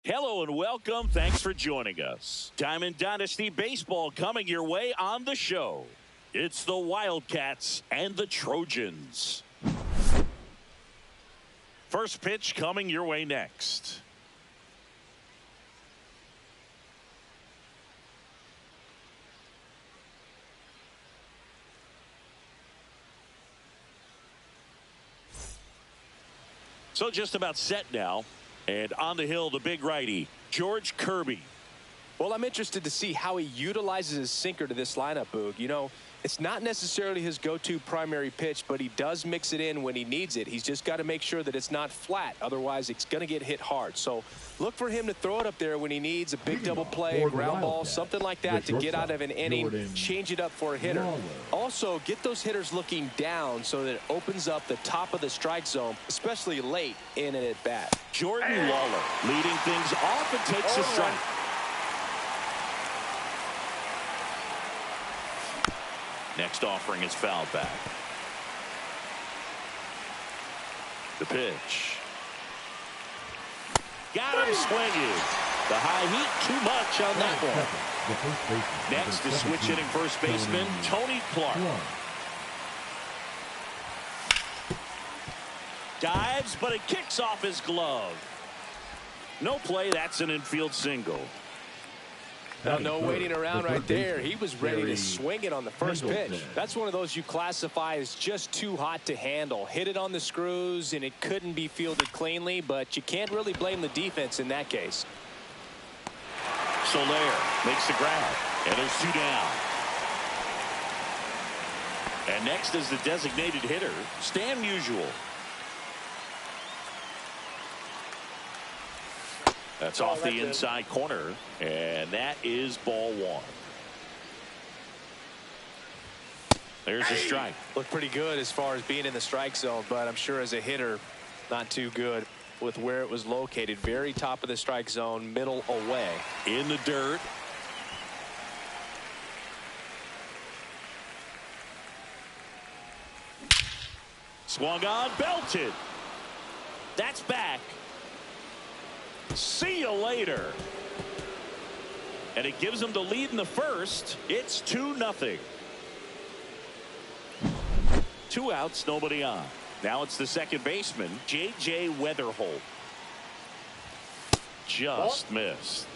Hello and welcome. Thanks for joining us. Diamond Dynasty Baseball coming your way on the show. It's the Wildcats and the Trojans. First pitch coming your way next. So just about set now. And on the hill, the big righty, George Kirby. Well, I'm interested to see how he utilizes his sinker to this lineup, Boog. You know, it's not necessarily his go-to primary pitch, but he does mix it in when he needs it. He's just got to make sure that it's not flat. Otherwise, it's going to get hit hard. So look for him to throw it up there when he needs a big double play, a ground ball, something like that to get out of an inning, change it up for a hitter. Also, get those hitters looking down so that it opens up the top of the strike zone, especially late in an at-bat. Jordan Lawler leading things off and takes a strike. Next offering is fouled back. The pitch. Got him swinging. The high heat, too much on that one. Next is switch hitting first baseman Tony Clark. Dives, but it kicks off his glove. No play, that's an infield single. No waiting around right there. He was ready to swing it on the first pitch. That's one of those you classify as just too hot to handle. Hit it on the screws, and it couldn't be fielded cleanly, but you can't really blame the defense in that case. Soler makes the grab, and there's two down. And next is the designated hitter, Stan Musial. That's off the inside corner, and that is ball one. There's a strike. Looked pretty good as far as being in the strike zone, but I'm sure as a hitter, not too good with where it was located. Very top of the strike zone, middle away. In the dirt. Swung on, belted. That's back. See you later. And it gives them the lead in the first. It's 2-0. 2 outs, nobody on. Now it's the second baseman, J.J. Weatherholt. Just missed.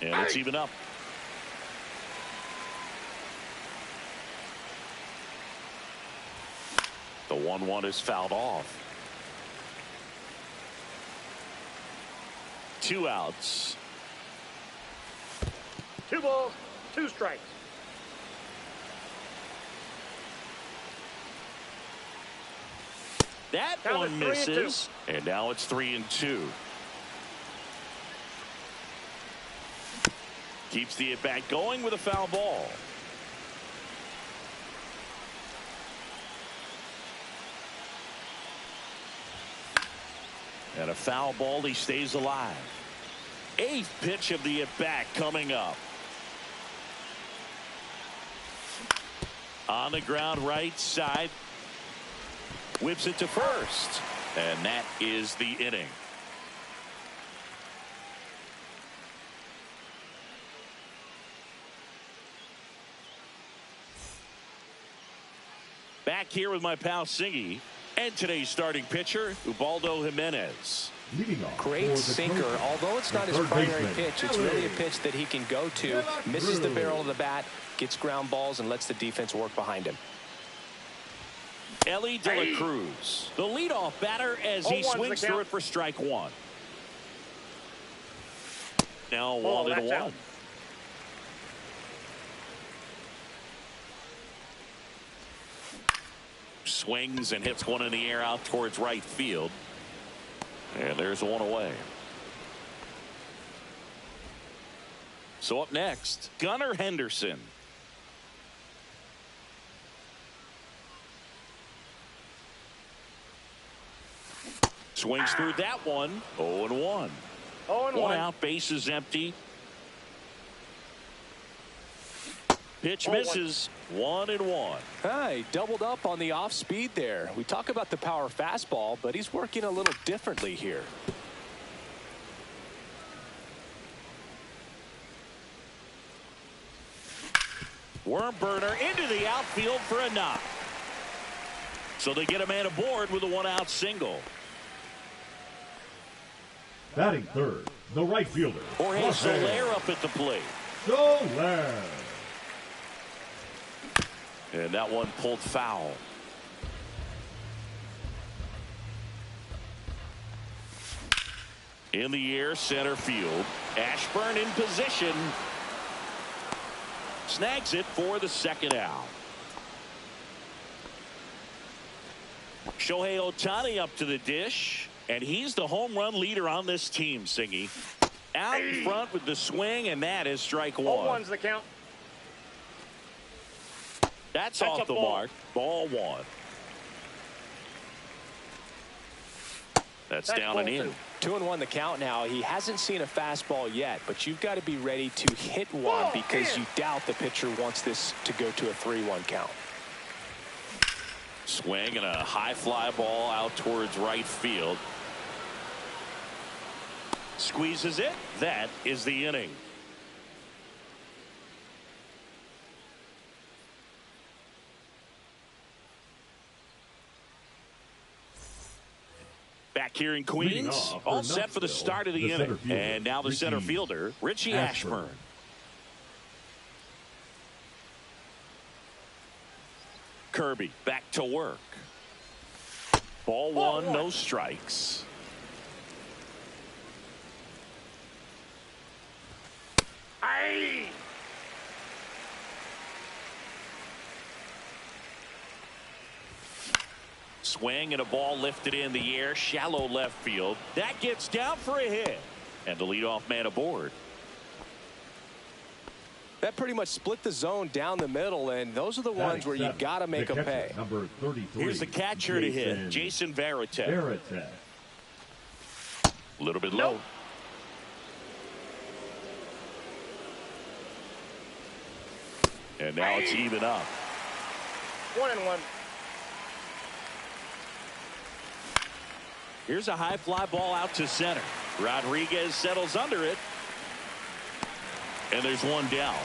And it's even up. The 1-1 is fouled off. 2 outs. 2 balls, 2 strikes. That one misses. And now it's 3-2. Keeps the at-bat going with a foul ball. And a foul ball, he stays alive. 8th pitch of the at-bat coming up. On the ground right side. Whips it to first. And that is the inning. Back here with my pal Singy. And today's starting pitcher, Ubaldo Jimenez. Great sinker. Although it's not his primary pitch, it's really a pitch that he can go to. Misses the barrel of the bat, gets ground balls, and lets the defense work behind him. Ellie De La Cruz, the leadoff batter as he swings through it for strike one. Now 1-1. Swings and hits one in the air out towards right field. And there's one away. So up next, Gunnar Henderson. Swings through that one. 0-1. 0-1. 1 out, base is empty. Pitch misses. 1-1. He doubled up on the off speed there. We talk about the power fastball, but he's working a little differently here. Worm burner into the outfield for a knock. So they get a man aboard with a 1-out single. Batting third, the right fielder. Jorge Soler up at the plate. Soler. And that one pulled foul. In the air, center field. Ashburn in position. Snags it for the second out. Shohei Ohtani up to the dish. And he's the home run leader on this team, Singy. Out in front with the swing, and that is strike one. 0-1's the count. That's off the mark. Ball one. That's down and in. 2-1 the count now. He hasn't seen a fastball yet, but you've got to be ready to hit one because you doubt the pitcher wants this to go to a 3-1 count. Swing and a high fly ball out towards right field. Squeezes it. That is the inning. Back here in Queens, all set for the start of the inning. And now the center fielder, Richie Ashburn. Kirby back to work. Ball one, no strikes. Swing and a ball lifted in the air, shallow left field. That gets down for a hit. And the leadoff man aboard. That pretty much split the zone down the middle, and those are the ones where you got to make them pay. Number 33. Here's the catcher to hit, Jason Varitek. A little bit low. And now it's even up. 1-1. Here's a high fly ball out to center. Rodriguez settles under it. And there's one down.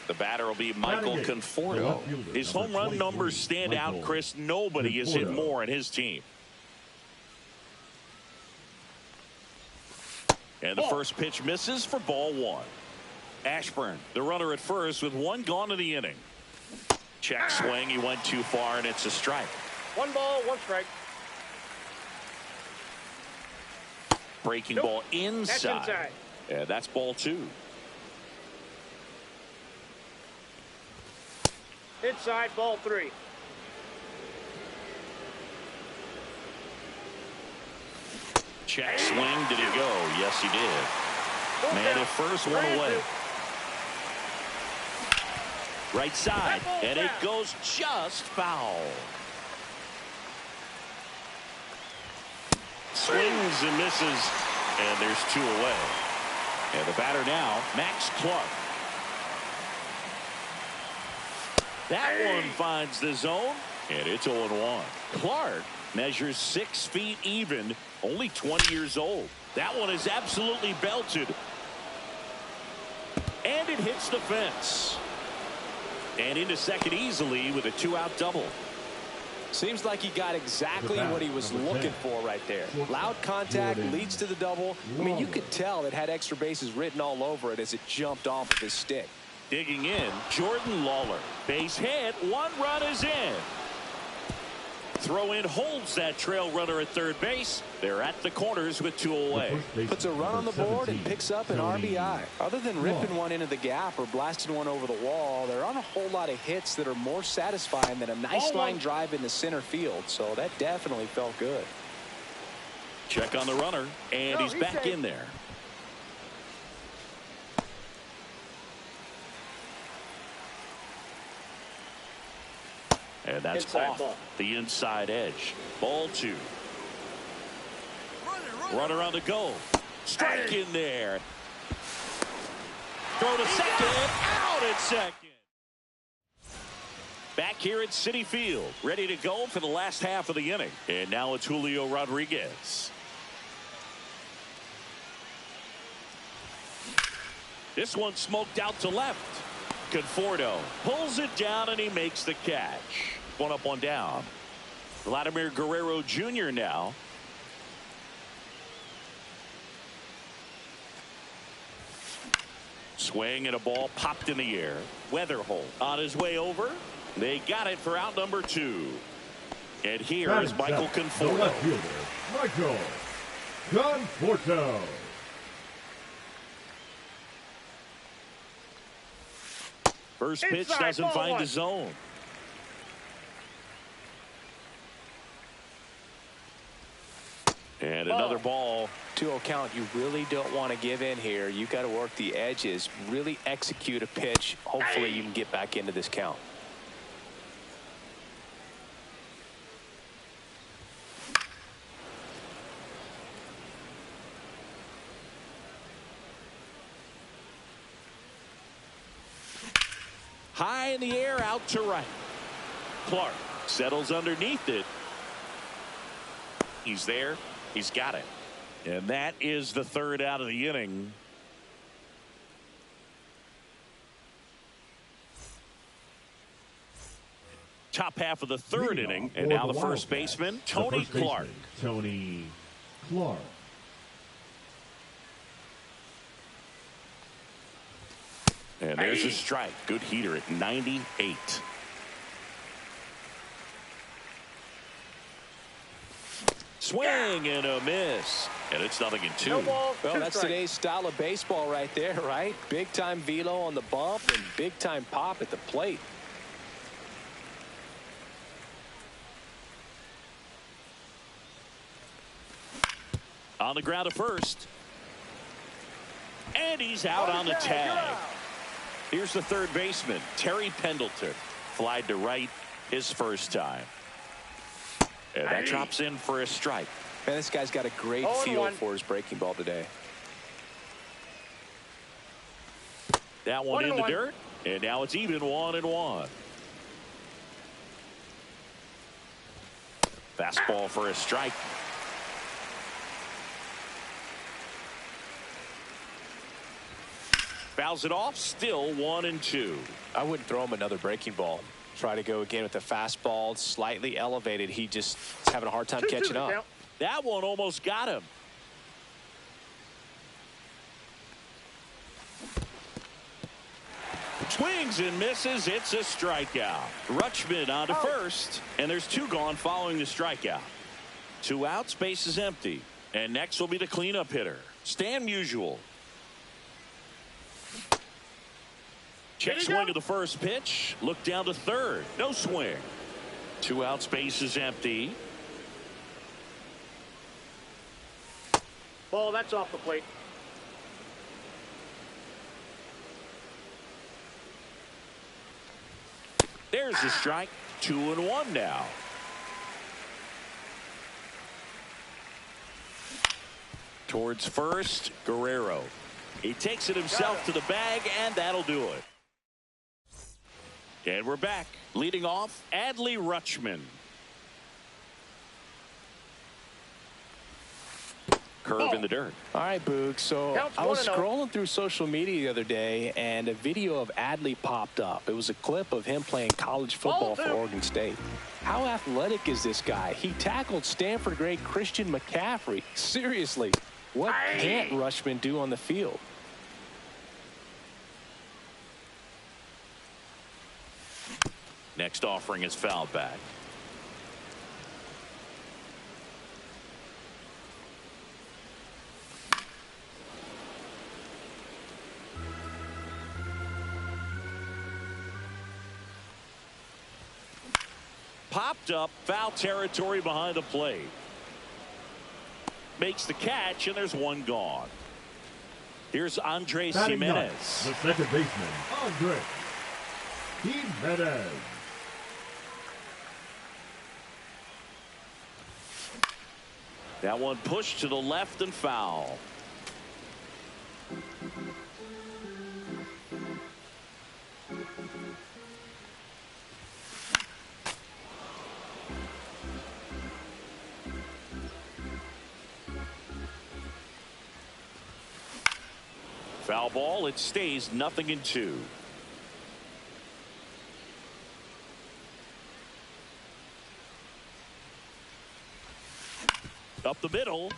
The batter will be Michael Conforto. His home run numbers stand out, Chris. Nobody has hit more in his team. And the first pitch misses for ball one. Ashburn, the runner at first with one gone in the inning. Check swing. He went too far, and it's a strike. 1 ball, 1 strike. Breaking ball inside. That's inside. And that's ball two. Inside, ball 3. Check swing. Did he go? Yes, he did. Man at first, one away. Right side, and it goes just foul. Swings and misses, and there's 2 away. And the batter now, Max Clark. That one finds the zone, and it's 0-1. Clark measures 6 feet even, only 20 years old. That one is absolutely belted. And it hits the fence. And into second easily with a 2-out double. Seems like he got exactly what he was looking for right there. Loud contact leads to the double. I mean, you could tell it had extra bases written all over it as it jumped off of his stick. Digging in, Jordan Lawler. Base hit, 1 run is in. Throw in holds that trail runner at third base. They're at the corners with 2 away. Puts a run on the board and picks up an RBI. Other than ripping one into the gap or blasting one over the wall, there aren't a whole lot of hits that are more satisfying than a nice line drive into center field. So that definitely felt good. Check on the runner, and he's back in there. And that's off the inside edge. Ball 2. Runner on the go. Strike in there. Throw to second. Out at second. Back here at Citi Field, ready to go for the last half of the inning. And now it's Julio Rodriguez. This one smoked out to left. Conforto pulls it down and he makes the catch. One up, one down. Vladimir Guerrero Jr. now. Swing and a ball popped in the air. Weatherholt on his way over. They got it for out number 2. And here is Michael Conforto. The left fielder, Michael Conforto. First pitch doesn't find the zone. And another ball. 2-0 count. You really don't want to give in here. You got to work the edges, really execute a pitch. Hopefully you can get back into this count. High in the air, out to right. Clark settles underneath it. He's there. He's got it. And that is the third out of the inning. Top half of the third inning. And now the first baseman, Tony Clark. Tony Clark. And there's a strike. Good heater at 98. Swing and a miss. And it's 0-2. No ball, well, that's today's style of baseball right there, right? Big time velo on the bump and big time pop at the plate. On the ground to first. And he's out on the tag. Here's the third baseman, Terry Pendleton. Flied to right his first time. And that drops in for a strike. Man, this guy's got a great feel for his breaking ball today. That one in the dirt. And now it's even 1-1. Fastball for a strike. Fouls it off. Still 1-2. I wouldn't throw him another breaking ball. Try to go again with the fastball, slightly elevated. He just is having a hard time catching up. That one almost got him. Swings and misses. It's a strikeout. Rutschman on to first, and there's 2 gone following the strikeout. 2 outs, base is empty. And next will be the cleanup hitter, Stan Musial. Check swing of the first pitch. Look down to third. No swing. 2 outs, base is empty. Ball, that's off the plate. There's the strike. 2-1 now. Towards first, Guerrero. He takes it himself to the bag, and that'll do it. And we're back. Leading off, Adley Rutschman. Curve in the dirt. All right, Boog. So I was scrolling through social media the other day, and a video of Adley popped up. It was a clip of him playing college football for Oregon State. How athletic is this guy? He tackled Stanford great Christian McCaffrey. Seriously, what can't Rutschman do on the field? Next offering is fouled back. Popped up, foul territory behind the plate. Makes the catch, and there's 1 gone. Here's Andres Jimenez. The second baseman, Andres Jimenez. That one pushed to the left and foul. Foul ball. It stays 0-2. Up the middle.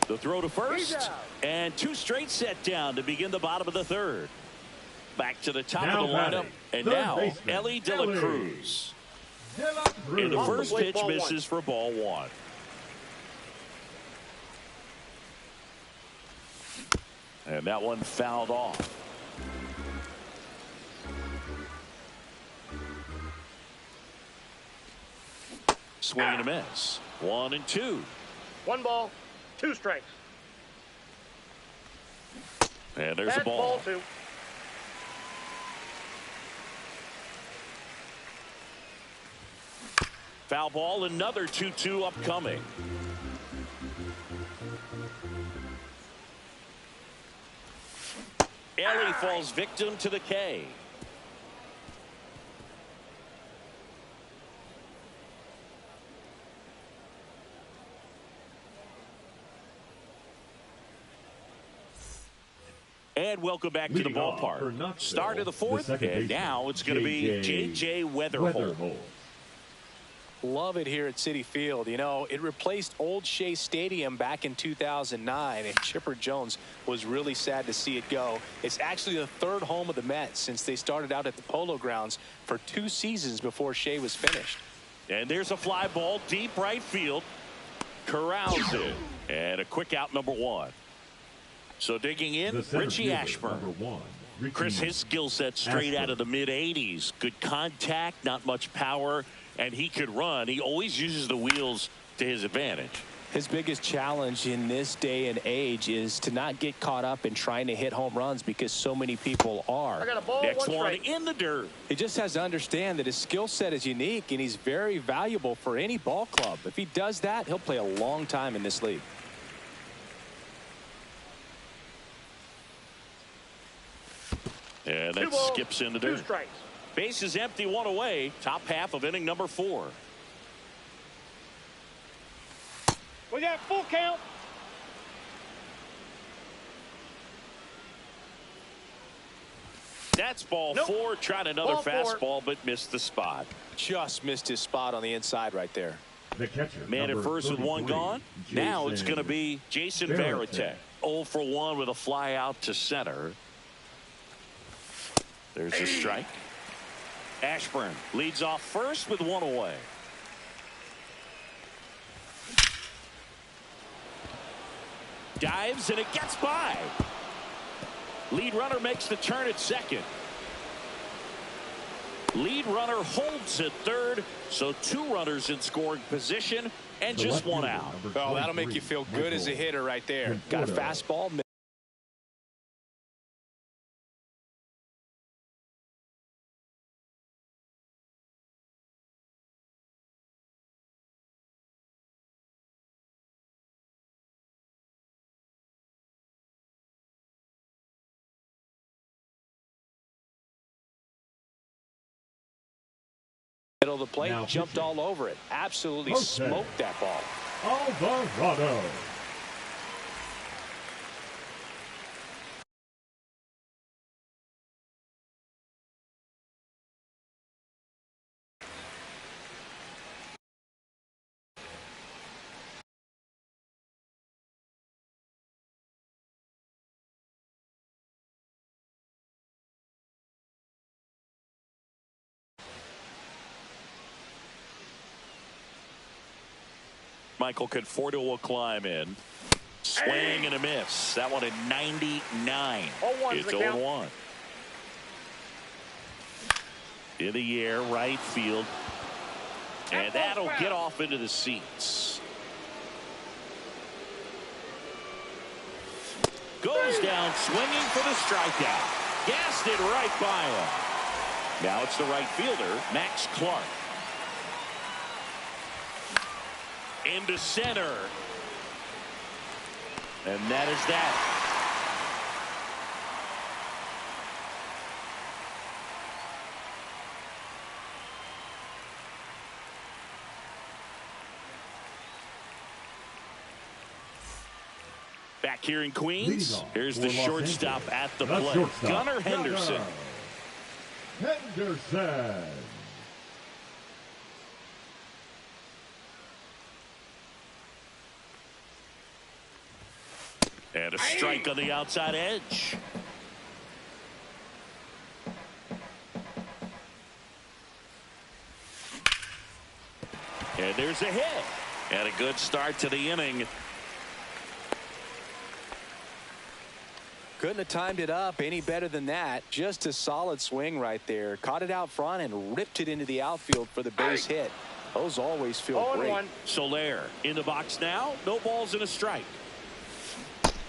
The throw to first. And 2 straight set down to begin the bottom of the 3rd. Back to the top Now of the lineup. batting, And third now, baseman, Ellie De La Cruz. De La Cruz. And the Off the first plate, pitch ball misses for ball 1. And that one fouled off. Swing and a miss. 1-2. 1 ball, 2 strikes. And there's a That's ball. ball 2. Foul ball. Another 2-2 upcoming. Ellie falls victim to the K. And welcome back to the Leading off for ballpark. Knoxville, Start of the 4th, second and baseman, now it's going to be J.J. Weatherholt. Love it here at Citi Field. You know, it replaced old Shea Stadium back in 2009, and Chipper Jones was really sad to see it go. It's actually the 3rd home of the Mets since they started out at the Polo Grounds for 2 seasons before Shea was finished. And there's a fly ball deep right field. Corrals it. And a quick out, number 1. So digging in, Richie Ashburn. Chris, his skill set straight out of the mid-'80s. Good contact, not much power, and he could run. He always uses the wheels to his advantage. His biggest challenge in this day and age is to not get caught up in trying to hit home runs because so many people are. I got a ball, Next 1 one strike. in the dirt. He just has to understand that his skill set is unique, and he's very valuable for any ball club. If he does that, he'll play a long time in this league. And 2 that balls, skips in the 2 dirt. strikes. Base is empty, 1 away. Top half of inning number 4. We got full count. That's ball Nope. 4. Tried another Ball 4. fastball, but missed the spot. Just missed his spot on the inside right there. The catcher, Man at number first with 1 33, gone. Now it's Jason going to be Jason Varitek. Varitek. 0 for 1 with a fly out to center. There's a strike. Ashburn leads off first with 1 away. Dives and it gets by. Lead runner makes the turn at second. Lead runner holds at third, so 2 runners in scoring position and The just left 1 fielder, out. number Oh, that'll make you 23, feel good as a Michael hitter right there. Got a Conforto. fastball. Middle of the plate, Now jumped pitching. all over it. Absolutely Okay. smoked that ball. Alvarado. Michael Conforto will climb in. Swing and a miss. That one at 99. 0-1's It's the count. 0-1. In the air, right field. And that'll get off into the seats. Goes down swinging for the strikeout. Gassed it right by him. Now it's the right fielder, Max Clark. Into center. And that is that. Back here in Queens. Here's the for Los shortstop Angeles. at the The plate, shortstop, Gunnar Henderson. Henderson. And a strike on the outside edge. And there's a hit. And a good start to the inning. Couldn't have timed it up any better than that. Just a solid swing right there. Caught it out front and ripped it into the outfield for the base hit. Those always feel great. Soler in the box now. No balls and a strike.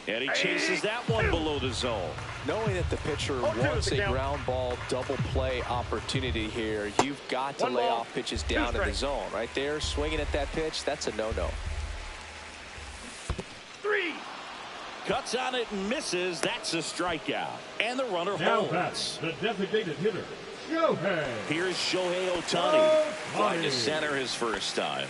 And he chases that one below the zone. Knowing that the pitcher wants a ground ball double play opportunity here, you've got to lay off pitches down in the zone. Right there, swinging at that pitch, that's a no-no. 3. Cuts on it and misses. That's a strikeout. And the runner Now holds. that's the designated hitter, Shohei. Here's Shohei Ohtani. Flying to center his first time.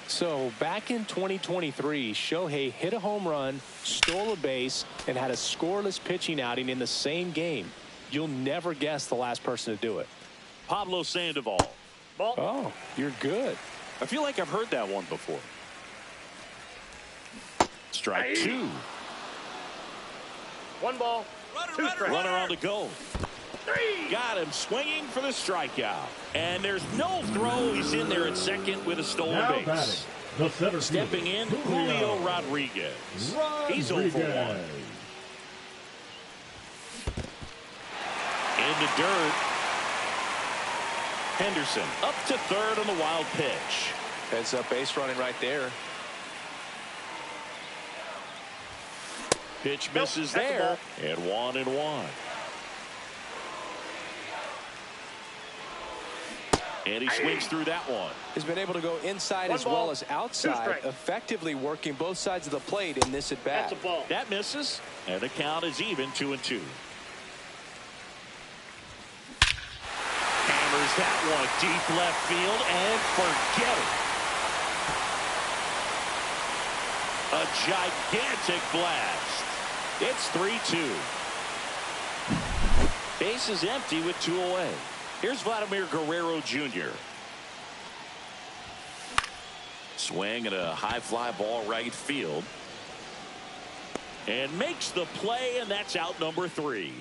So back in 2023, Shohei hit a home run, stole a base, and had a scoreless pitching outing in the same game. You'll never guess the last person to do it. Pablo Sandoval. Ball. Oh, you're good. I feel like I've heard that one before. Strike 2. 1 ball. 2 strikes. Runner on the go. 3. Got him swinging for the strikeout. And there's no throw. He's in there at second with a stolen Now base. batting, the center Stepping in, Julio Rodriguez. He's 0 for 1. In the dirt. Henderson up to third on the wild pitch. Heads up base running right there. Pitch misses there. And 1-1. And he swings through that one. Has been able to go inside as well as outside, effectively working both sides of the plate in this at bat. That's a ball. That misses, and the count is even 2-2. Hammers that one deep left field and forget it. A gigantic blast. It's 3-2. Base is empty with 2 away. Here's Vladimir Guerrero Jr. Swing and a high fly ball right field. And makes the play, and that's out number 3.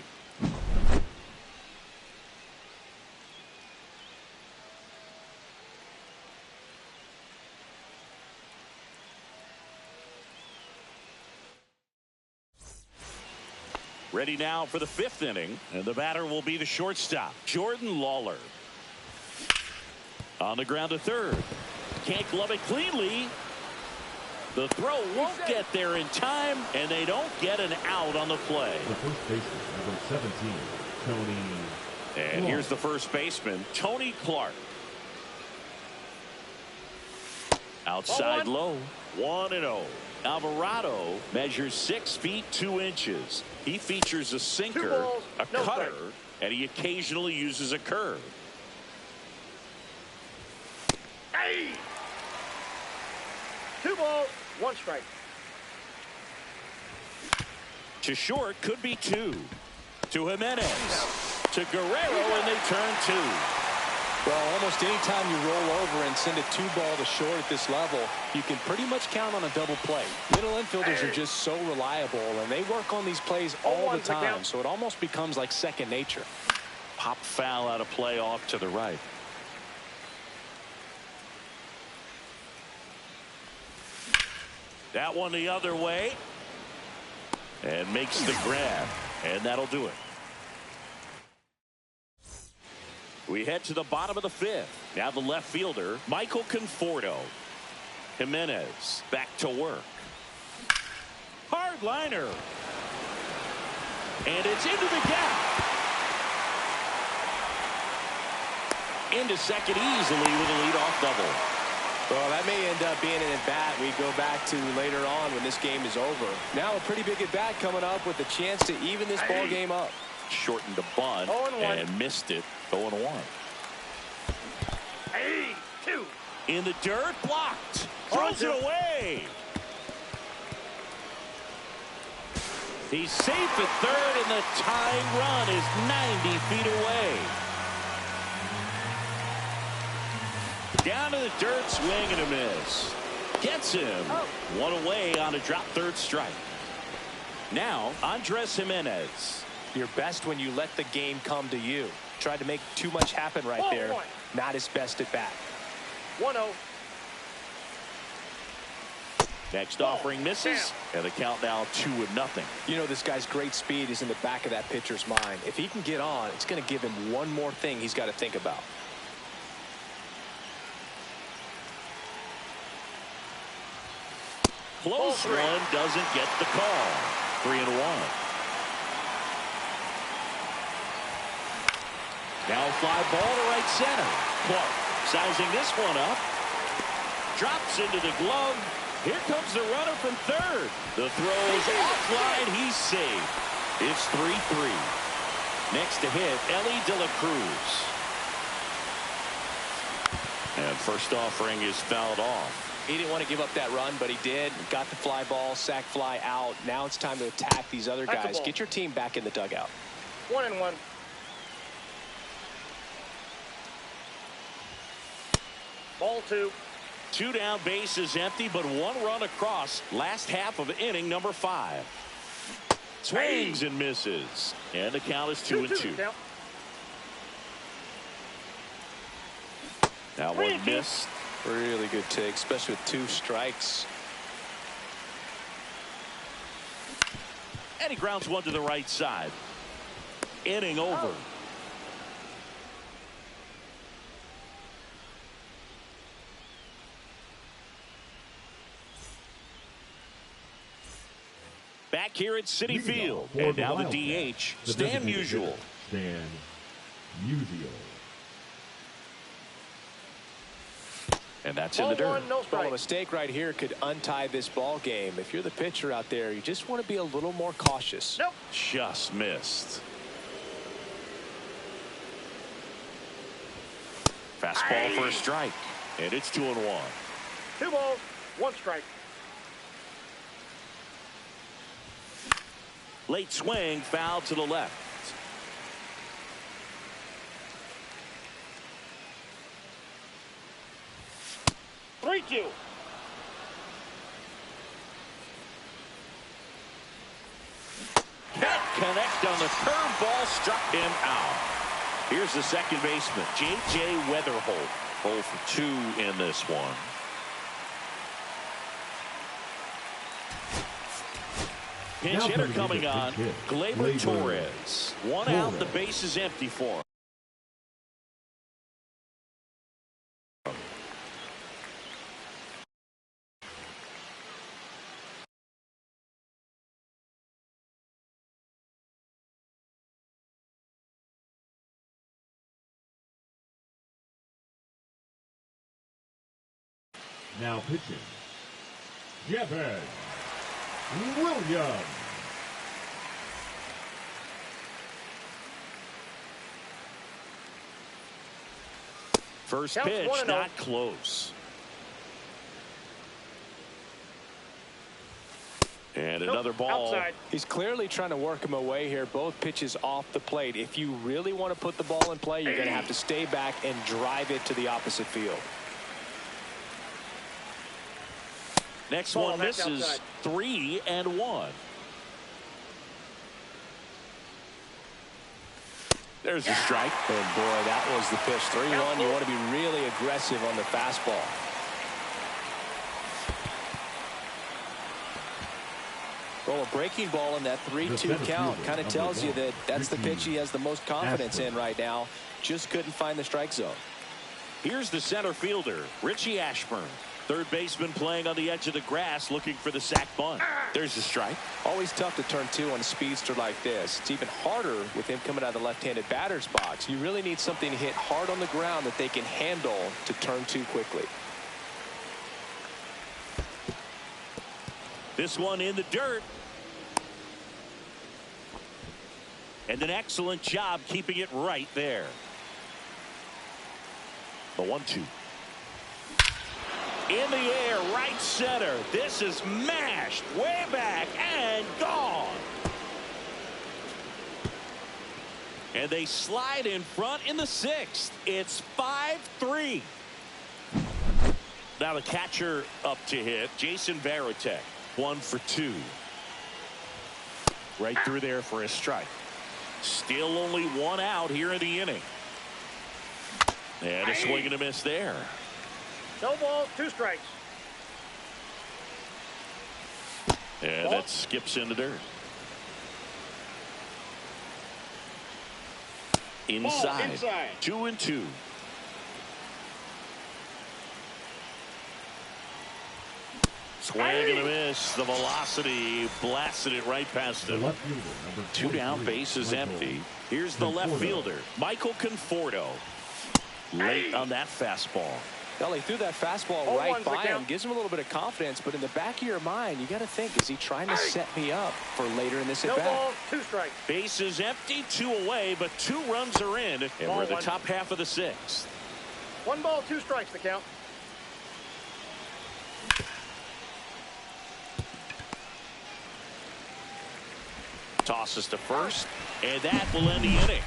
Ready now for the 5th inning, and the batter will be the shortstop, Jordan Lawler. On the ground to third. Can't glove it cleanly. The throw won't get there in time, and they don't get an out on the play. The first baseman, number 17, Tony. And here's the first baseman, Tony Clark. Outside low, 1-0. Alvarado measures 6 feet 2 inches. He features a sinker, a cutter, and he occasionally uses a curve. Hey! 2 balls, 1 strike. To short, could be 2. To Jimenez. To Guerrero, and they turn 2. Well, almost any time you roll over and send a 2-ball to short at this level, you can pretty much count on a double play. Middle infielders are just so reliable, and they work on these plays all the time, so it almost becomes like second nature. Pop foul out of play off to the right. That one the other way. And makes the grab. And that'll do it. We head to the bottom of the 5th. Now the left fielder, Michael Conforto. Jimenez back to work. Hard liner. And it's into the gap. Into second easily with a leadoff double. Well, that may end up being an at-bat we go back to later on when this game is over. Now a pretty big at-bat coming up with a chance to even this ball game up. Shortened a bunt and missed it. 0-1. 2. In the dirt, blocked. Throws it away. He's safe at third, and the tying run is 90 feet away. Down to the dirt, swing and a miss. Gets him. One away on a drop third strike. Now, Andres Jimenez. You're best when you let the game come to you. Tried to make too much happen right there. Not his best at bat. 1-0. Next offering misses, and the count now 2-0. You know, this guy's great speed is in the back of that pitcher's mind. If he can get on, it's going to give him one more thing he's got to think about. Close one, doesn't get the call. 3-1. Now a fly ball to right center. Clark sizing this one up. Drops into the glove. Here comes the runner from third. The throw is offline. He's safe. It's 3-3. Next to hit, Ellie De La Cruz. And first offering is fouled off. He didn't want to give up that run, but he did. Got the fly ball, sac fly out. Now it's time to attack these other guys. Get your team back in the dugout. 1-1. Ball 2. 2 down, bases empty, but 1 run across. Last half of inning number 5. Swings and misses, and the count is 2-2. That one missed. Really good take, especially with 2 strikes. And he grounds one to the right side. Inning over. Back here at Citi Field, and now the DH, Stan Musial. Stan Musial. And that's in the dirt. Well, a mistake right here could untie this ball game. If you're the pitcher out there, you just want to be a little more cautious. Nope. Just missed. Fastball for a strike, and it's 2-1. 2 balls, 1 strike. Late swing, foul to the left. Three, 2. Can't connect on the curveball, struck him out. Here's the second baseman, J.J. Weatherholt. 0 for 2 in this one. Pinch hitter coming on, Gleyber Torres. 1 out, the base is empty for him. Now pitching, Jeffers Williams. First Counts pitch, 1-0. not close. And another ball. Outside. He's clearly trying to work him away here. Both pitches off the plate. If you really want to put the ball in play, you're going to have to stay back and drive it to the opposite field. Next Ball, one that's misses. outside. 3-1. There's a strike. And boy, that was the pitch. 3-1. You want to be really aggressive on the fastball. Well, a breaking ball in that 3-2 count kind of tells you that that's the pitch he has the most confidence in right now. Just couldn't find the strike zone. Here's the center fielder, Richie Ashburn. Third baseman playing on the edge of the grass, looking for the sac bunt. There's the strike. Always tough to turn 2 on a speedster like this. It's even harder with him coming out of the left-handed batter's box. You really need something to hit hard on the ground that they can handle to turn 2 quickly. This one in the dirt. And an excellent job keeping it right there. The 1-2. In the air, right center. This is mashed way back and gone. And they slide in front in the 6th. It's 5-3. Now the catcher up to hit, Jason Varitek. 1 for 2. Right through there for a strike. Still only 1 out here in the inning. And a swing and a miss there. No balls, 2 strikes. And that skips in the dirt. Inside. 2-2. Swing and a miss. The velocity blasted it right past him. 2 down, base is empty. Here's the left fielder, Michael Conforto. Late on that fastball. Well, he threw that fastball right by him. Gives him a little bit of confidence, but in the back of your mind, you got to think, is he trying to set me up for later in this at-bat? No ball, 2 strikes. Base is empty, 2 away, but 2 runs are in, and we're in the top half of the 6th. 1 ball, 2 strikes, the count. Tosses to first, and that will end the inning.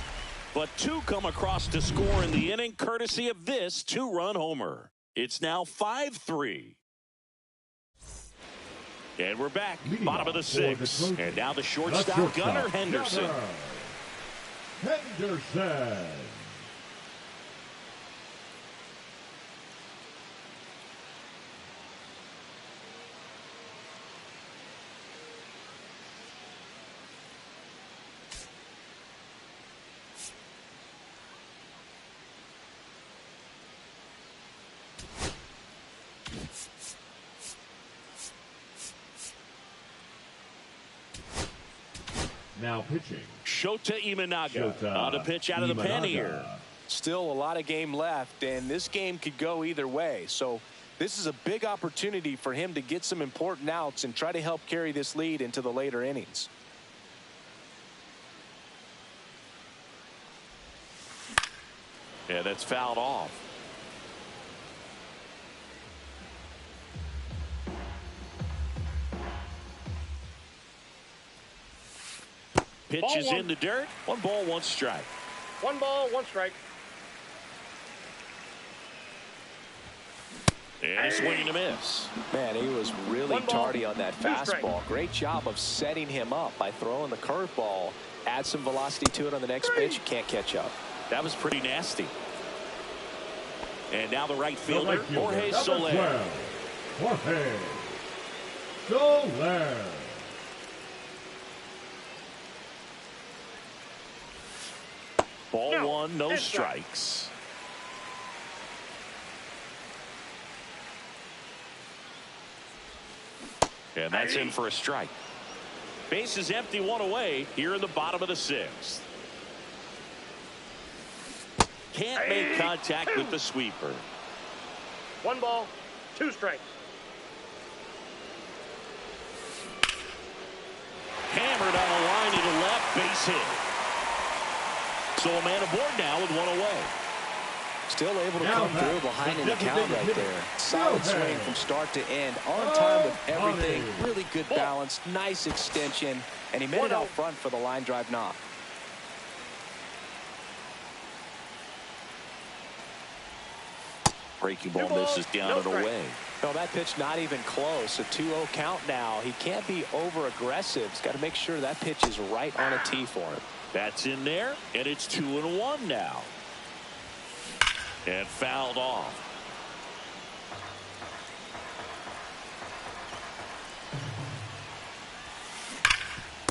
But 2 come across to score in the inning, courtesy of this 2-run homer. It's now 5-3. And we're back, bottom of the 6th. And now the shortstop, Gunnar Henderson. Henderson. Now pitching, Shota Imanaga on a pitch out of the pen here. Still a lot of game left, and this game could go either way. So this is a big opportunity for him to get some important outs and try to help carry this lead into the later innings. Yeah, that's fouled off. Pitch is in the dirt. 1 ball, 1 strike. 1 ball, 1 strike. And a swing and a miss. Man, he was really tardy on that fastball. Great job of setting him up by throwing the curveball. Add some velocity to it on the next pitch. Can't catch up. That was pretty nasty. And now the right fielder, Jorge Soler. Jorge Soler. Ball 1, no strikes. And that's in for a strike. Base is empty, 1 away here in the bottom of the 6th. Can't make contact with the sweeper. 1 ball, 2 strikes. Hammered on a line to the left, base hit. So a man aboard now with 1 away. Still able to come through behind in the count right there. Solid swing from start to end. On time with everything. Really good balance. Nice extension. And he made it out front for the line drive knock. Breaking ball misses down and away. No, that pitch not even close. A 2-0 count now. He can't be over aggressive. He's got to make sure that pitch is right on a tee for him. That's in there, and it's 2-1 now. And fouled off.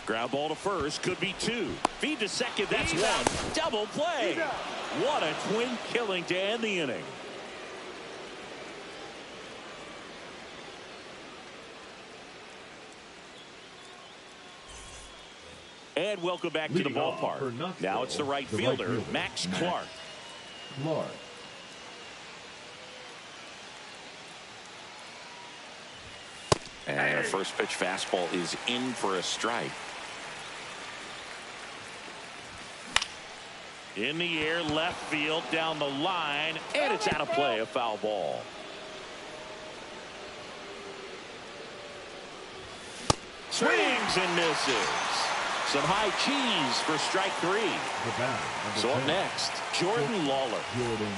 Ground ball to first, could be 2. Feed to second, that's 1. Double play. What a twin killing to end the inning. And welcome back to the ballpark. Now it's the right fielder, Max Clark. And our first pitch fastball is in for a strike. In the air, left field, down the line, and it's out of play, a foul ball. Swings and misses. Some high cheese for strike 3. The batter, number So up 10, next, Jordan Lawler. Jordan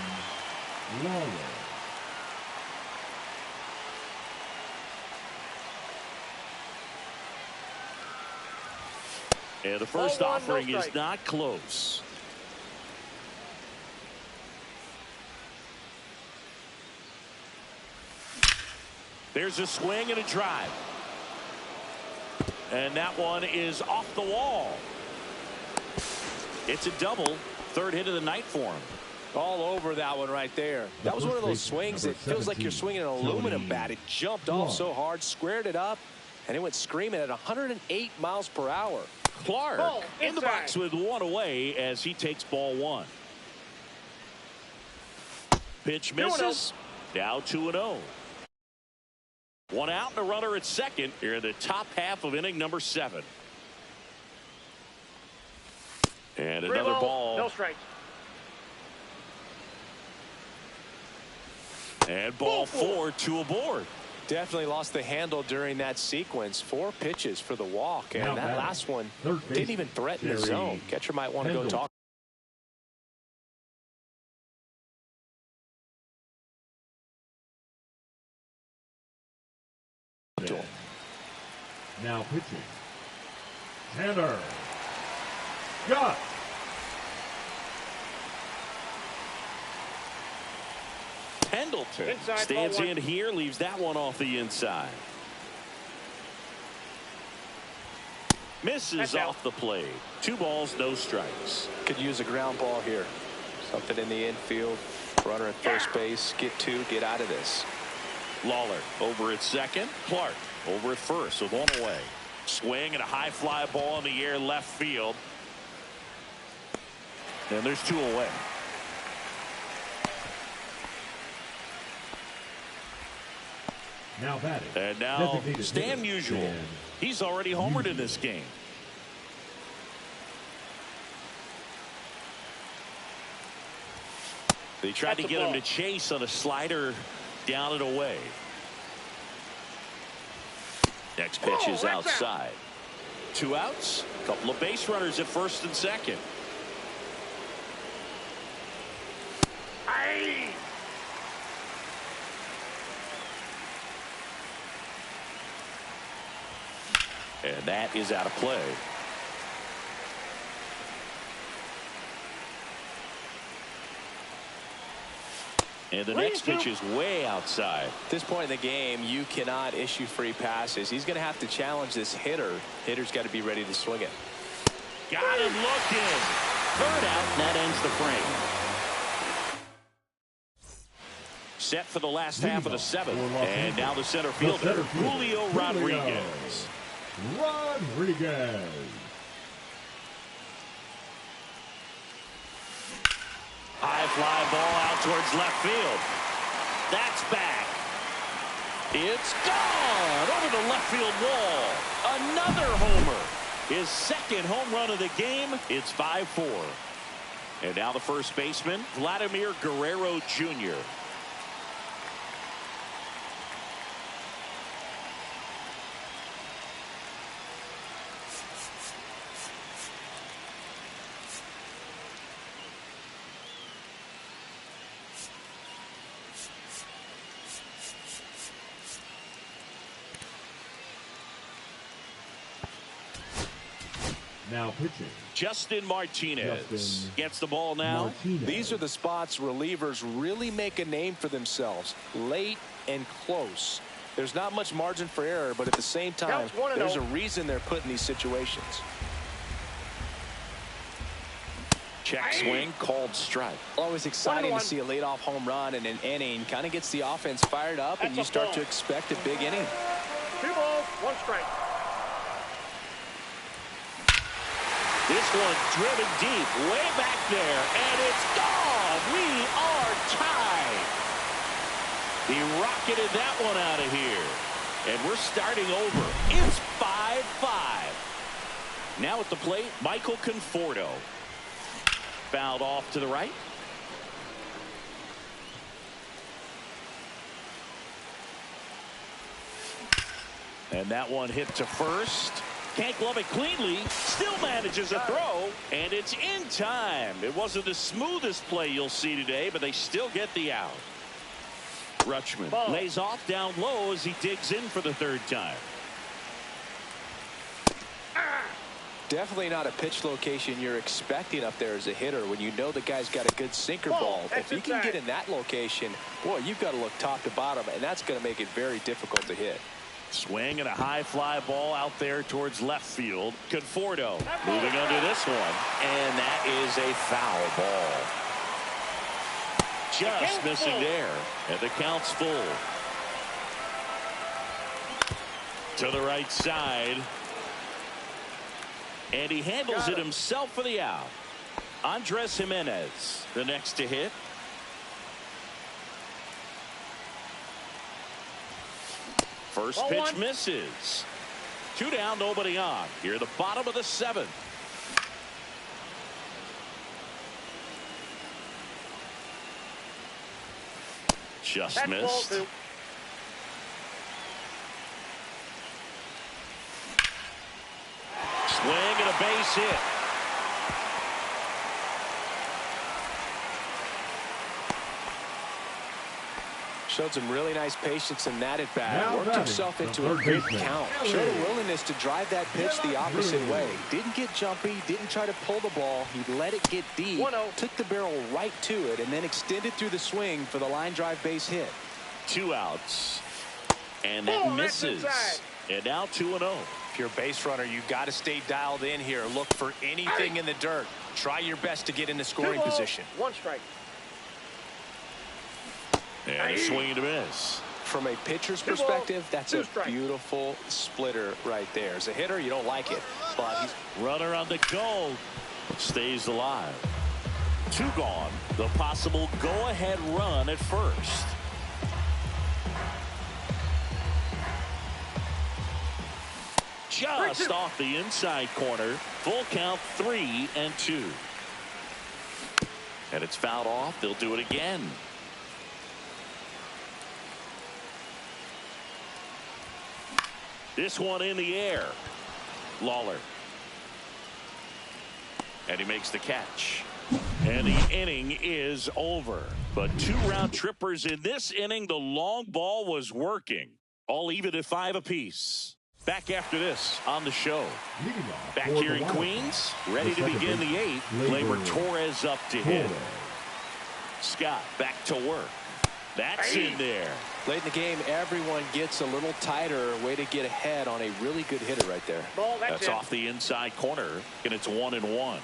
Lawler. And the first Ball one, offering no is strike. not close. There's a swing and a drive. And that one is off the wall. It's a double. Third hit of the night for him. All over that one right there. That was one of those swings that feels like you're swinging an aluminum bat. It jumped off so hard, squared it up, and it went screaming at 108 miles per hour. Clark Ball in the inside. box with one away as he takes ball 1. Pitch 2-0. misses. Now 2-0. One out and a runner at second here in the top half of inning number 7. And Three another balls, ball. no strikes. And ball 4, 2 aboard. Definitely lost the handle during that sequence. 4 pitches for the walk, and Now that batting, last one third didn't baseman, even threaten the Jerry zone. Catcher might want to go Kendall. talk. To him. Now pitching, Tanner Scott. Pendleton Inside, stands ball 1. in here, leaves that one off the inside. Misses That's out. off the plate. 2 balls, no strikes. Could use a ground ball here. Something in the infield. Runner at first base. Get 2. Get out of this. Lawler over at second. Clark over at first with 1 away. Swing and a high fly ball in the air left field. And there's 2 away. Now batting. And now Designated Stan hitter, Musial. Stan He's already homered in this game. They tried to That's a get him ball. to chase on a slider down and away. Next pitch Oh, is that's out. outside. 2 outs. Couple of base runners at first and second. Aye. And that is out of play. And the next pitch is way outside. At this point in the game, you cannot issue free passes. He's going to have to challenge this hitter. Hitter's got to be ready to swing it. Got him looking. Third out, and that ends the frame. Set for the last half of the 7th. And now the center fielder, Julio Rodriguez. Rodriguez. High fly ball out towards left field. That's back. It's gone over the left field wall. Another homer. His second home run of the game. It's 5-4. And now the first baseman, Vladimir Guerrero Jr. Now pitching, Justin Martinez Justin gets the ball now. Martinez. These are the spots relievers really make a name for themselves. Late and close. There's not much margin for error, but at the same time, Counts 1-0. there's a reason they're put in these situations. Check swing, called strike. Always exciting to 1-1. see a leadoff home run in an inning. Kind of gets the offense fired up, and That's you a start ball. to expect a big inning. 2 balls, 1 strike. This one driven deep, way back there, and it's gone. We are tied. He rocketed that one out of here. And we're starting over. It's 5-5. Now at the plate, Michael Conforto. Fouled off to the right. And that one hit to first. Can't glove it cleanly. Still manages a throw. And it's in time. It wasn't the smoothest play you'll see today, but they still get the out. Rutschman lays off down low as he digs in for the third time. Definitely not a pitch location you're expecting up there as a hitter when you know the guy's got a good sinker ball. If you can get in that location, boy, you've got to look top to bottom, and that's going to make it very difficult to hit. Swing and a high fly ball out there towards left field. Conforto moving under this one, and that is a foul ball. Just missing there, and the count's full. To the right side. And he handles it himself for the out. Andres Jimenez, the next to hit. First pitch misses. 2 down, nobody on. Here at the bottom of the 7th. Just missed. Swing and a base hit. Showed some really nice patience in that at bat. Worked himself into a good count. Showed a willingness to drive that pitch the opposite way. Didn't get jumpy. Didn't try to pull the ball. He let it get deep. Took the barrel right to it and then extended through the swing for the line drive base hit. 2 outs. And that misses. And now 2-0. If you're a base runner, you've got to stay dialed in here. Look for anything in the dirt. Try your best to get in the scoring position. 1 strike. And a swing and a miss. From a pitcher's perspective, that's a beautiful splitter right there. As a hitter, you don't like it, but he's runner on the go. Stays alive. 2 gone. The possible go-ahead run at first. Just off the inside corner. Full count, 3-2. And it's fouled off. They'll do it again. This one in the air. Lawler. And he makes the catch. And the inning is over. But 2 round trippers in this inning. The long ball was working. All even at 5 apiece. Back after this on the show. Back here in Queens. Ready to begin the 8th. Gleyber Torres up to hit. Scott back to work. That's in there. Late in the game, everyone gets a little tighter. Way to get ahead on a really good hitter right there. That's off the inside corner, and it's 1-1.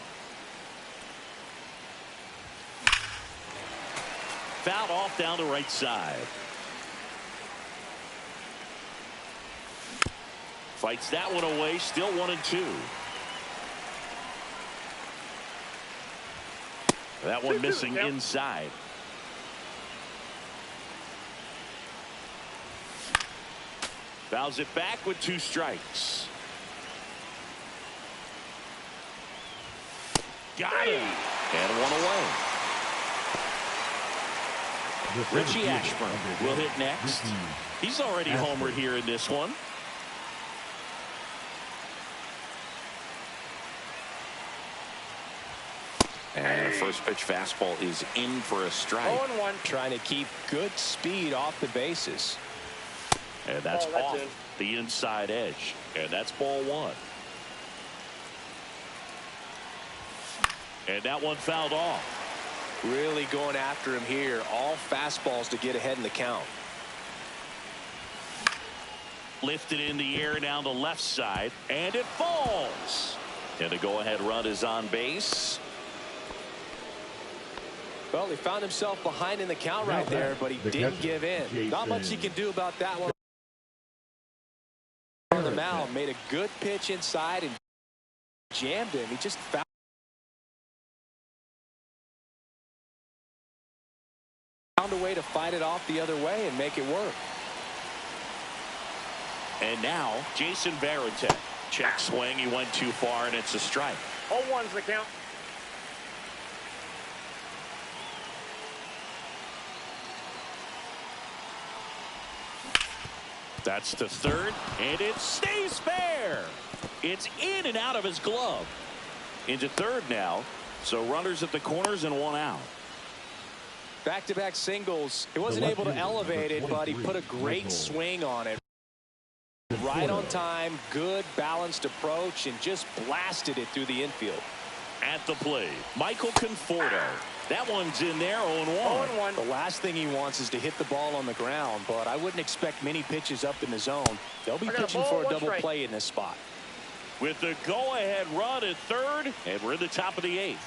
Fouled off down the right side. Fights that one away, still 1-2. That one missing inside. Fouls it back with 2 strikes. Got him. And 1 away. Richie Ashburn will hit next. He's already homered here in this one. And the first pitch fastball is in for a strike. 0-1. Trying to keep good speed off the bases. And that's off the inside edge. And that's ball 1. And that one fouled off. Really going after him here. All fastballs to get ahead in the count. Lifted in the air down the left side. And it falls. And the go-ahead run is on base. Well, he found himself behind in the count right there, but he didn't give in. Not much he can do about that one. On the mound, made a good pitch inside and jammed him. He just found a way to fight it off the other way and make it work. And now Jason Varitek. Check swing. He went too far, and it's a strike. 0-1's the count. That's to third, and it stays fair. there. It's in and out of his glove. Into third now. So runners at the corners and one out. Back-to-back singles. He wasn't able to elevate it, but he put a great swing on it. Right on time, good balanced approach, and just blasted it through the infield. At the plate, Michael Conforto. That one's in there, 0-1. The last thing he wants is to hit the ball on the ground, but I wouldn't expect many pitches up in the zone. They'll be pitching for a double play in this spot. With the go-ahead run at third, and we're in the top of the eighth.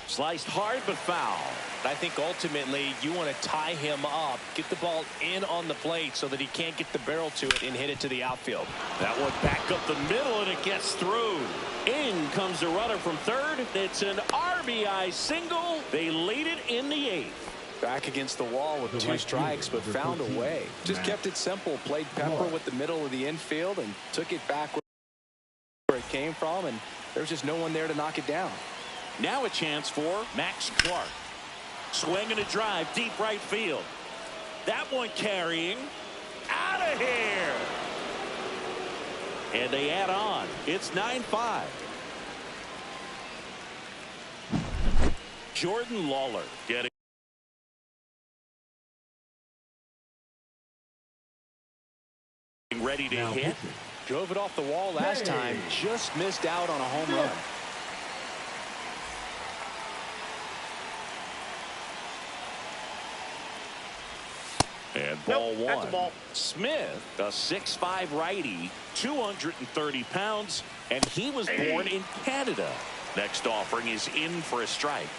Sliced hard but foul. I think ultimately you want to tie him up, get the ball in on the plate so that he can't get the barrel to it and hit it to the outfield. That one back up the middle, and it gets through. In comes the runner from third. It's an RBI single. They lead it in the eighth. Back against the wall with two strikes, but found a way. Just kept it simple. Played pepper with the middle of the infield and took it back where it came from, and there's just no one there to knock it down. Now a chance for Max Clark. Swing and a drive, deep right field. That one carrying. Out of here. And they add on. It's 9-5. Jordan Lawler getting ready to hit. Drove it off the wall last time. Just missed out on a home run. And ball one. That's a ball. Smith, a 6'5" righty, 230 pounds, and he was born in Canada. Next offering is in for a strike.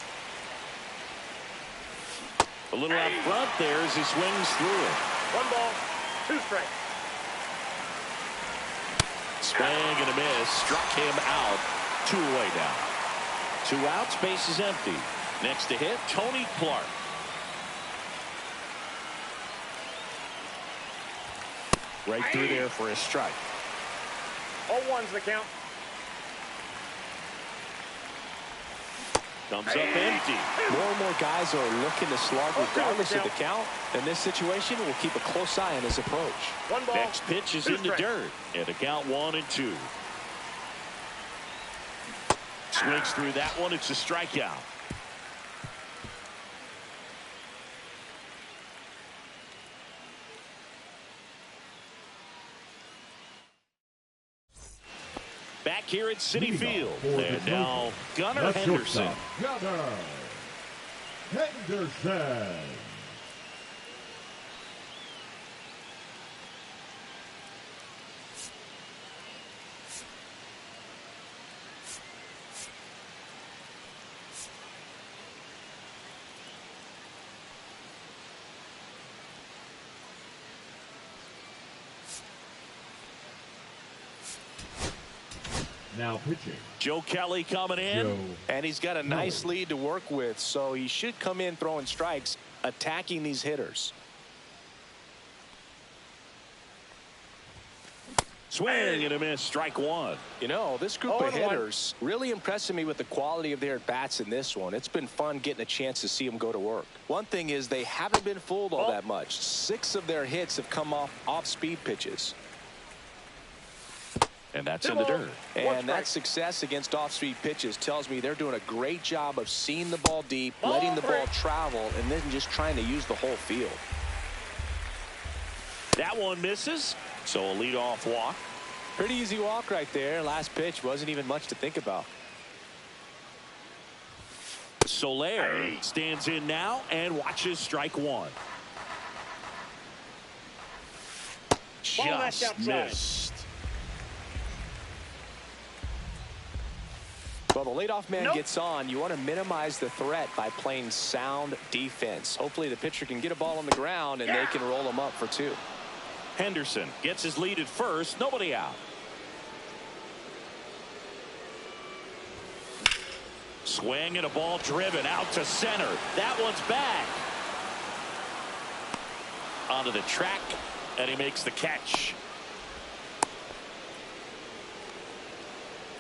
A little out front there as he swings through it. 1 ball, 2 strikes. Swing and a miss. Struck him out. 2 away now. 2 outs. Base is empty. Next to hit, Tony Clark. Right through there for a strike. 0-1's the count. Comes up empty. More and more guys are looking to slug regardless of the count. In this situation, we'll keep a close eye on his approach. 1 ball. Next pitch is in the dirt. And a count 1-2. Swings through that one. It's a strikeout. Back here at Citi Field. And now Gunnar Henderson. Gunnar Henderson. Now pitching. Joe Kelly coming in. And he's got a nice lead to work with, so he should come in throwing strikes, attacking these hitters. Swing and a miss. Strike 1. You know, this group of hitters really impressing me with the quality of their at-bats in this one. It's been fun getting a chance to see them go to work. One thing is they haven't been fooled all that much. 6 of their hits have come off speed pitches. And that's in the dirt. And that success against off-speed pitches tells me they're doing a great job of seeing the ball deep, letting the ball travel, and then just trying to use the whole field. That one misses. So a leadoff walk. Pretty easy walk right there. Last pitch wasn't even much to think about. Soler stands in now and watches strike 1. Just missed. Well, the leadoff man gets on. You want to minimize the threat by playing sound defense. Hopefully the pitcher can get a ball on the ground and they can roll him up for 2. Henderson gets his lead at first. Nobody out. Swing and a ball driven out to center. That one's back. Onto the track, and he makes the catch.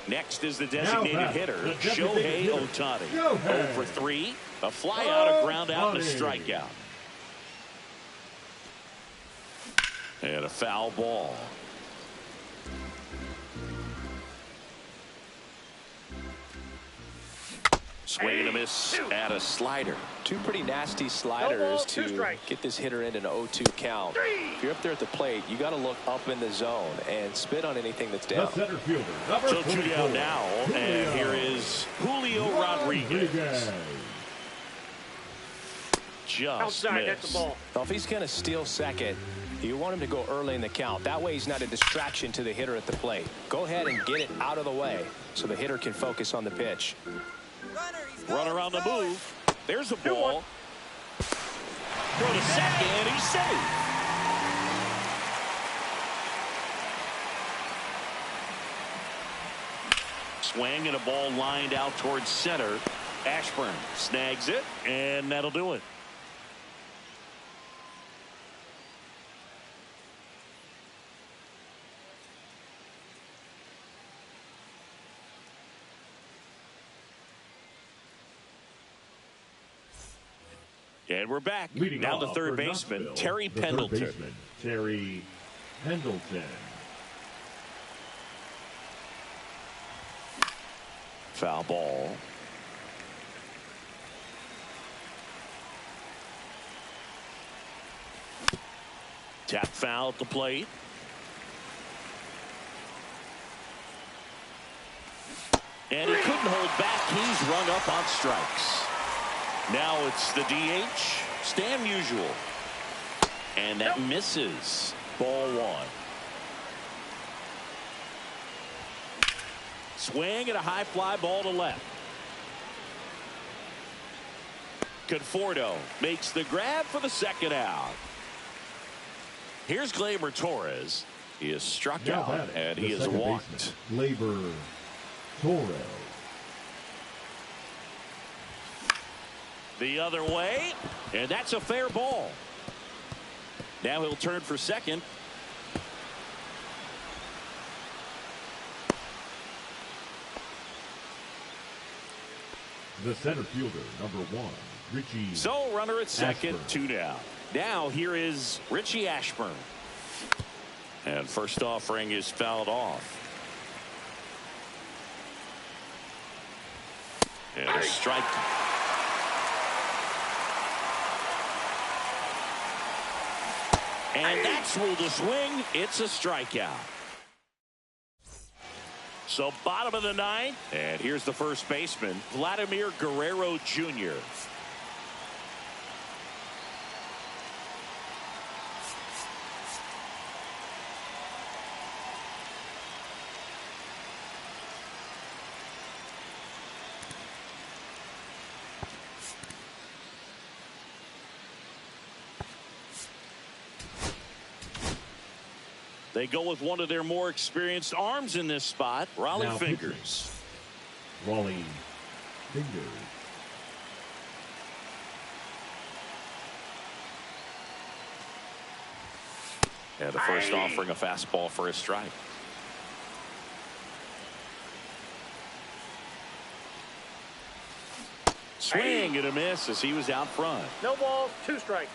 Next is the designated hitter, Shohei Ohtani. 0 for 3, a fly out, a ground out, and a strikeout. And a foul ball. Swing and a miss at a slider. Two pretty nasty sliders to get this hitter in an 0-2 count. If you're up there at the plate, you got to look up in the zone and spit on anything that's down. The center fielder, number So 2 down 24, now, and here is Julio Rodriguez. Just Outside, that's the missed. ball. Now, if he's going to steal second, you want him to go early in the count. That way he's not a distraction to the hitter at the plate. Go ahead and get it out of the way so the hitter can focus on the pitch. Runner on the move. There's the ball. Throw to second. He's safe. Swing and a ball lined out towards center. Ashburn snags it, and that'll do it. And we're back. Leading Now the off third for baseman, Knoxville, Terry the Pendleton. Third baseman, Terry Pendleton. Foul ball. Tap foul at the plate. And he couldn't hold back. He's rung up on strikes. Now it's the DH, Stan Musial. And that misses. Ball one. Swing and a high fly ball to left. Conforto makes the grab for the second out. Here's Gleyber Torres. He is struck Now out batting, and the he is second walked. baseman, Gleyber Torres. The other way, and that's a fair ball. Now he'll turn for second. The center fielder, number 1, Richie. So runner at second, Ashburn. 2 down. Now here is Richie Ashburn. And first offering is fouled off. And a strike. And that's ruled a swing. It's a strikeout. So bottom of the ninth. And here's the first baseman, Vladimir Guerrero Jr. They go with one of their more experienced arms in this spot, Raleigh Now Fingers. Raleigh Fingers. And the first offering a fastball for a strike. Swing and a miss as he was out front. No balls, 2 strikes.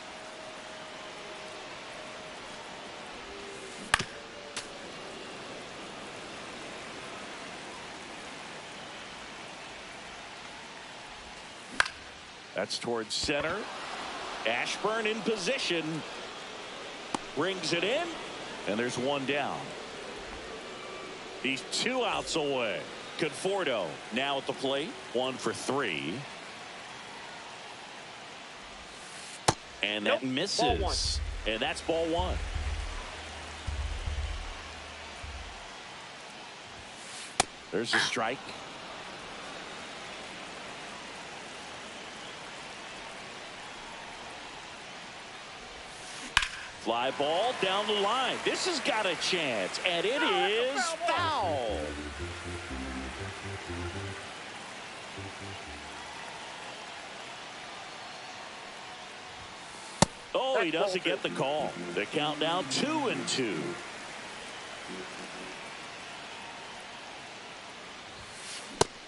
That's towards center. Ashburn in position. Brings it in. And there's 1 down. He's 2 outs away. Conforto now at the plate. 1 for 3. And that misses. And that's ball 1. There's a strike. Fly ball down the line. This has got a chance, and it is foul. Oh, he doesn't get the call. The count down 2-2.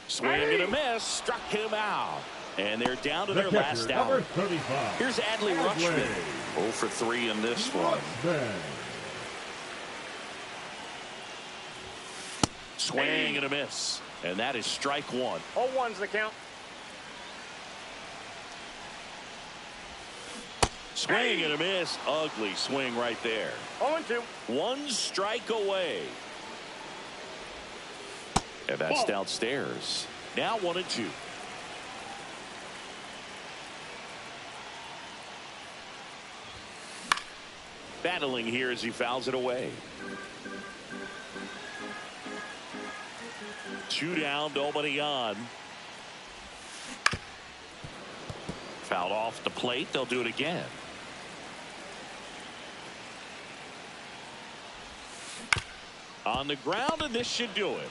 Swing and a miss. Struck him out. And they're down to The their catcher, last number out. 35. Here's Adley Rutschman. 0 for 3 in this one. Rutschman. Swing and a miss. And that is strike 1. 0-1's the count. Swing and a miss. Ugly swing right there. 0-2. One strike away. And that's Ball. downstairs. Now 1-2. Battling here as he fouls it away. 2 down, nobody on. Fouled off the plate. They'll do it again. On the ground, and this should do it.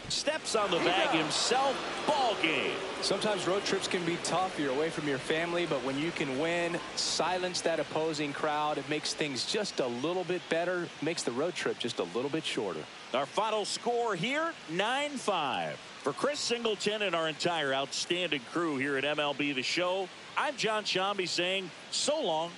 Steps on the bag himself. Ball game. Sometimes road trips can be tough. You're away from your family, but when you can win, silence that opposing crowd, it makes things just a little bit better, makes the road trip just a little bit shorter. Our final score here, 9-5. For Chris Singleton and our entire outstanding crew here at MLB The Show, I'm John Shambi saying so long